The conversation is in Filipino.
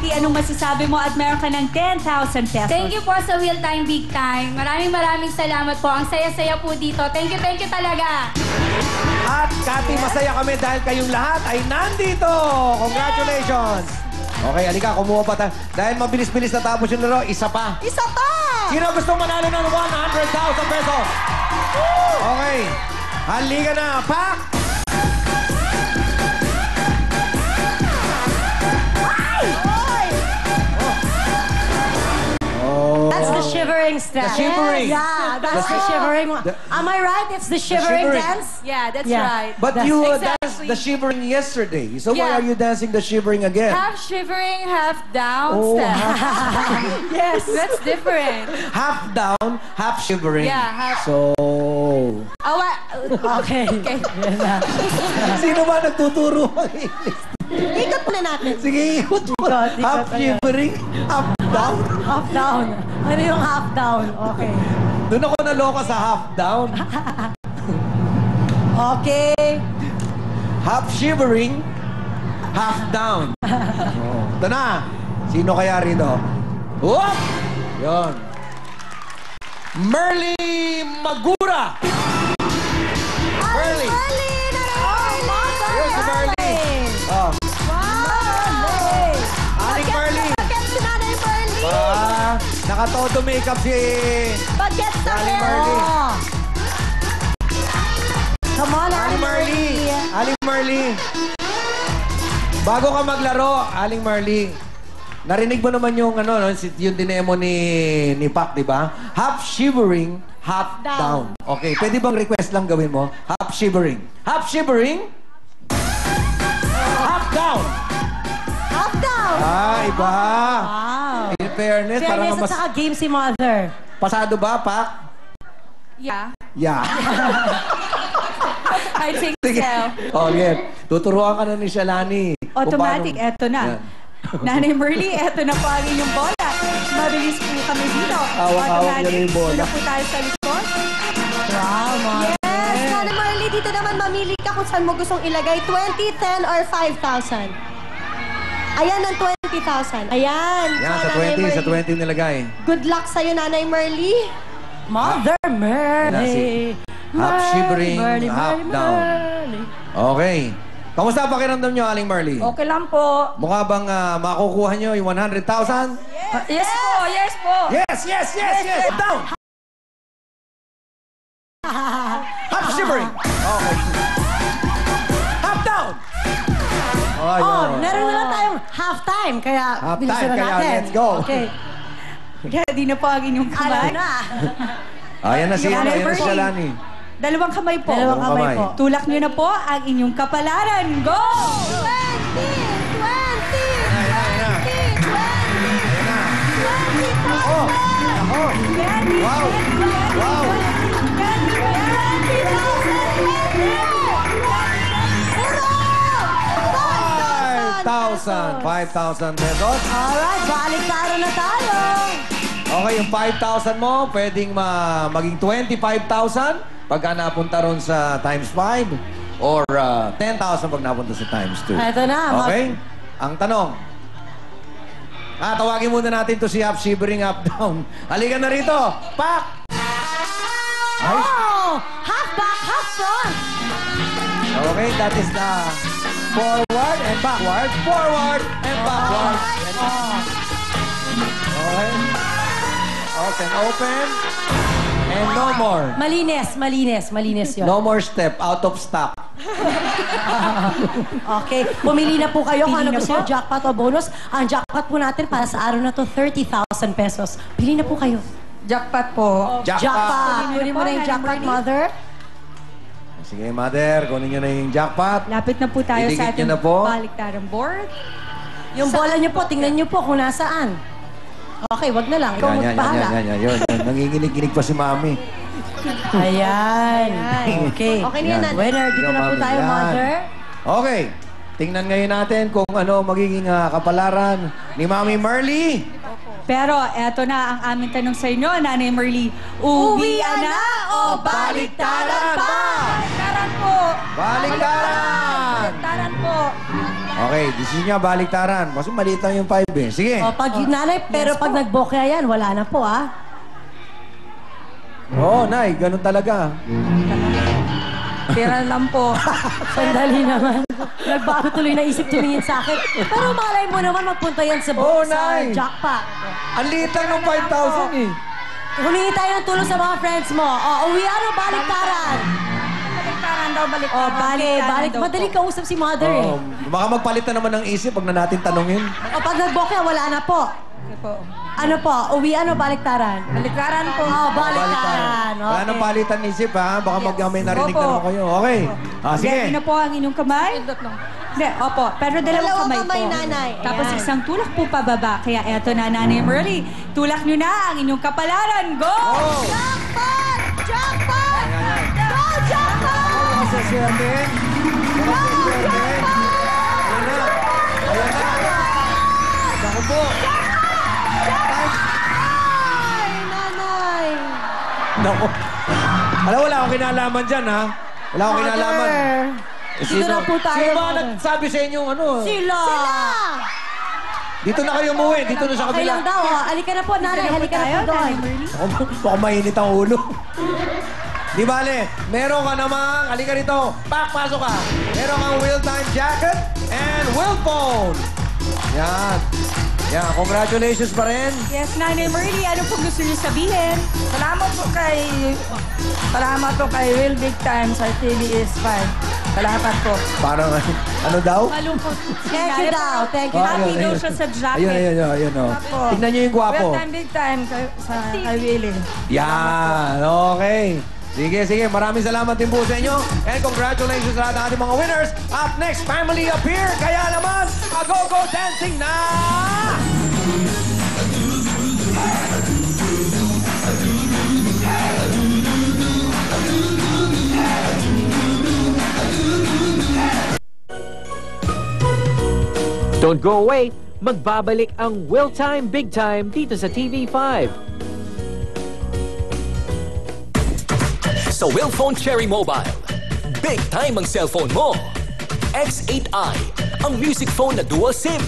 Patty, anong masasabi mo at meron ka ng 10,000 pesos? Thank you po sa Wheel Time Big Time. Maraming salamat po. Ang saya-saya po dito. Thank you talaga. At Cathy, masaya kami dahil kayong lahat ay nandito. Congratulations! Okay, halika, kumuha pa tayo. Dahil mabilis-bilis natapos yung laro, isa pa. Isa pa! Sino gustong manalo ng 100,000 pesos? Okay, halika na, Pak! That's the shivering step. The shivering. Yeah, that's the shivering one. Am I right? It's the shivering dance? Yeah, that's right. But you Exactly. danced the shivering yesterday. So why Yeah. are you dancing the shivering again? Half shivering, half down Oh, step. Yes, that's different. Half down, half shivering. Yeah, half- So... Okay. Sino ba nagtuturo ng English? Ikot na natin. Sige, ikot mo. Half shivering, half down. Half down. Ano yung half down? Okay. Doon ako naloka sa half down. Okay. Half shivering, half down. Oh. Ito na. Sino kaya rito? Whoop! Yun. Merly Magura. Merly. Here's si Merly. Oh. Aling Merly. Bagets si Nanay Merly. Nakatodo makeup si... Bagets sa Aling hair. Merly. Come on, Aling Merly. Aling Merly. Bago ka maglaro, Aling Merly, narinig mo naman yung ano, yung dinemo ni Pak, di ba? Half shivering, half down. Okay, pwede bang request lang gawin mo? Half shivering. Half shivering, half down. Half down. Iba. Wow. In fairness, parang Fairness at mas... saka game si Mother. Pasado ba, Pak? Yeah, Yeah. I think Sige. so. Oh, yeah. Tuturuan ka na ni Shalani. Automatic, Kung paano- eto na. Yan. Nanay Merly, eto na po ang inyong bola. Mabilis po kami dito. Hawak-hawak niya na yung bola. Una po tayo sa likod. Wow, Mother. Yes, Nanay Marley, dito naman mamili ka kung saan mo gustong ilagay. 20, 10, or 5,000. Ayan ang 20,000. Ayan. Yan, sa Nanay 20, sa Marley. 20 nilagay. Good luck sa'yo, Nanay Marley. Mother Merly. Half shivering, Merly, half Merly, down. Merly. Okay. Kamusta ang pakiramdam nyo, Aling Merly? Okay lang po. Mukha bang makukuha nyo yung 100,000? Yes po, yes po. Yes, yes, yes, yes! Down! Half shivering! Okay. Half down! Oh, Oh, meron na lang tayong half-time, kaya Half bilisan time, na kaya natin. let's go. Okay. Ready na po ang inyong Alam kamay. na. Ayan na si Nanay Ayan na si Merly. Shalani. Dalawang kamay po. Dalawang kamay kamay. po. Tulak niyo na po ang inyong kapalaran. Go! 20, 20, Oh! Oh! Wow! Wow! 5,000 pesos. Alright, baliktaran na tayo. Okay, yung 5,000 mo, pwedeng maging 25,000 pagka napunta ron sa times 5 or 10,000 pag napunta sa times 2. Eto na. Okay? Ang tanong. Tawagin muna natin to si Half Shivering, Half Down. Halika na rito. Pak! Ay. Oh! Half back, half front. Okay, that is the forward and backward. Forward and backward. Okay. Open, open. And no more. Malinis yun. No more step. Out of stock. Okay, pumili na po kayo kung ano Pili na gusto po. nyo, jackpot o bonus. Ang jackpot po natin para sa araw na to, 30,000 pesos. Pili na po kayo. Jackpot po. Jackpot. Kunin mo na yung jackpot, Mother. Sige, Mother. Kunin nyo na yung jackpot. Lapit na po tayo Idikit sa nyo ating na po. baliktarang board. Yung bola nyo po, tingnan nyo po kung nasaan. Okay, wag na lang. Ikaw magbahala. Yan. Nanginginig-ginig pa si Mami. Ayan. Okay. Okay na yan, Nanay. Winner, dito na po Mami. tayo, Yan. Mother. Okay. Tingnan ngayon natin kung ano magiging kapalaran ni Mami Merly. Pero eto na ang aming tanong sa inyo, Nanay Merly. Uwian na o baliktaran pa? Baliktaran po. Baliktaran! Baliktaran po. Okay, decision niya, baliktaran. Kasi maliit lang yung 5 eh. Sige. O, pag nanay, pero pag nagbokya yan, wala na po, ah. Oo, Nay, ganun talaga. Tira lang po. Sandali naman. Nagbago tuloy na isip tumingin sa akin. Pero malay mo naman magpunta yan sa, Oo, sa Nay. jackpot. Ang liit lang ng 5,000 eh. Humingi tayo ng tulong sa mga friends mo. O, uwian o baliktaran? Baliktaran daw, O, baliktaran. balik. Madaling kausap si mother eh. Oo, baka magpalit na naman ng isip pag na natin tanungin. O, pag nagbokya, wala na po. Okay po. Ano po? Uwian o baliktaran? Baliktaran po. Oh, baliktaran. Wala nang Okay. palitan ng isip ha. Baka may narinig Opo. na naman kayo. Okay. Ah, sige. Ready na po ang inyong kamay? Hindi, opo. Pero dalawang Dalawang kamay, kamay, po. nanay. Tapos Ayan. isang tulak po pababa. Kaya eto na, Nanay Merly. Tulak nyo na ang inyong kapalaran. Go! Oh! Jackpot! Jackpot! Go, jackpot! Baka sa swerte. Baka sa swerte. Ayan na. Ayan na. Naku po. Ay, nanay! Naku. Alam, wala akong kinalaman dyan ha. Wala akong kinalaman. Dito na po tayo, Sino ba mother. nagsabi sa inyo ano? Sila! Dito na kayo umuwi. Dito na sa Okay kabila. lang daw, ha? Halika na po, nanay. Halika na po doon. Ako, baka mainit ang ulo. Di bale, meron ka namang, halika rito, pasok ka. Meron kang wheel-time jacket and wheel phone. Yan. Yan, congratulations pa rin. Yes, Nanay Merly. Ano po gusto niyo sabihin? Salamat po kay Will Big Time sa TVS5. Salamat po. Parang, ano daw? Malungkot. Thank you daw. Thank you. Happy daw siya sa jacket. Ayun, oh. Po. Tignan niyo yung gwapo. Will Time Big Time kay Willie. Yan, okay. Sige. Maraming salamat din po sa inyo. And congratulations sa lahat ng ating mga winners. Up next, Family Appear. Kaya naman, go dancing na! Don't go away! Magbabalik ang Will Time Big Time dito sa TV5. Sa Willphone Cherry Mobile, big time ang cellphone mo. X8i, ang music phone na dual SIM.